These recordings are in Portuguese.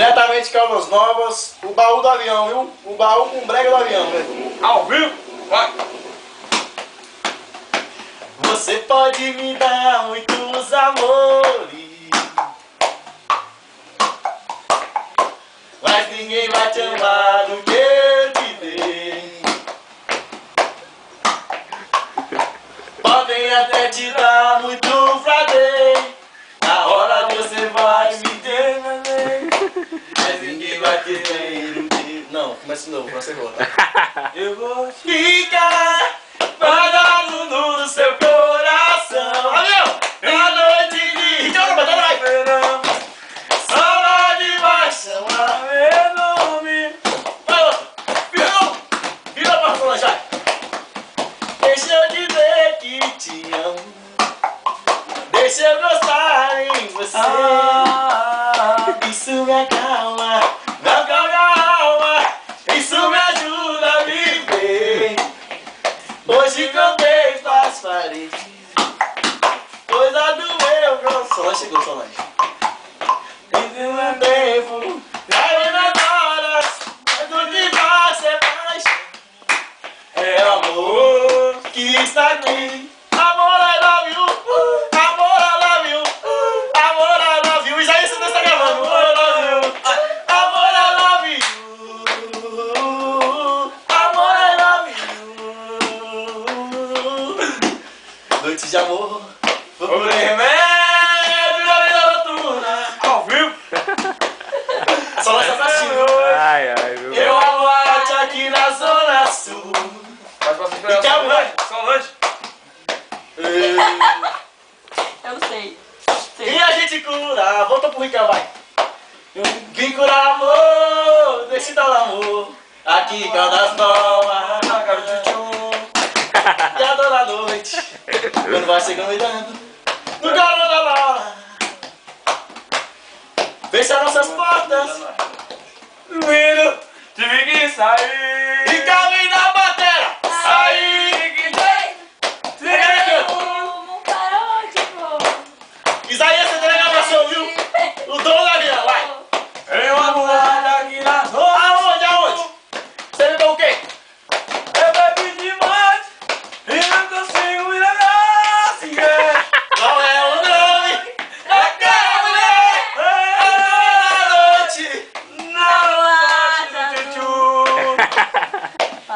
Diretamente de Caldas Novas, o baú do avião, viu? O baú com brega do avião, velho. Ao vivo, vai! Você pode me dar muitos amores, mas ninguém vai te amar do que eu te dei. Podem até te dar muito prazer, na hora que você vai me ter, mas ninguém vai te ter o que... Não, começa de novo, pra você volta. Eu vou te... Fica guardado no seu coração. Avião! Na noite de... Verão, Saudade vai chamar. meu nome. Vai, outro. Vira pra fora já. Deixa eu dizer que te amo. Deixa eu gostar em você. Isso me acalma, me acalma a alma. Isso me ajuda a viver. Hoje cantei pras paredes, coisa do meu coração. Solange chegou, Solange. E do meu tempo, aí nas horas, é do que você faz. É o amor que está aqui. Amor, I love you. Amor, I love you. Amor, I love you. Isaías, você está gravando. Amor, I love you. Amor, I love you. Amor, I love you. Noite de amor. O remédio da vida noturna. Ao vivo. Só nós assistindo. Ai, ai, viu? Eu aguardo aqui na Zona Sul. Faz pra superar E tchau, Solange. Solange. Eu não sei. E a gente cura. Volta pro Ricão, vai. Vim curar amor, deixa dar o amor. Aqui em Caldas Novas. Na cara de tchum. E a dor da noite, quando vai chegando e dando no calor da bola. Fecha nossas portas Doendo, tive que sair. e caminho na bateria. Aí, Não parou, tipo... Isaías, você tem a gravação, viu? O dono da avião, vai. Em uma mulata aqui na zona. Aonde, aonde? Você bebeu o quê? Eu bebi demais e não consigo me lembrar sequer. Qual é o nome daquela mulher? Da noite. Na noite do tchum.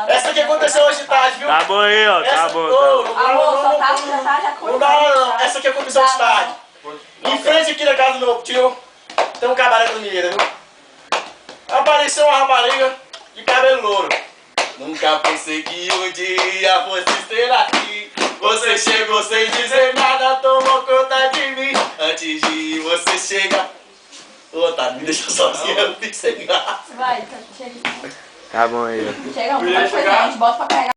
Essa aqui aconteceu hoje de tarde, viu? Tá bom aí, ó. Tá Essa... bom, Ô, tá bom. Amor, só tá, já Não dá não. Essa aqui aconteceu hoje de tarde. Em frente aqui da casa do meu tio, tem um cabaré do Mineiro, viu? Apareceu uma rapariga de cabelo louro. Nunca pensei que um dia fosse ser aqui. Você chegou sem dizer nada, tomou conta de mim. Antes de você chegar... Ô, tá, me deixa sozinha, eu fico sem graça. Vai, chega. Tá bom aí, ó. Chega, Podia não pode chegar. pegar, a gente bota pra carregar.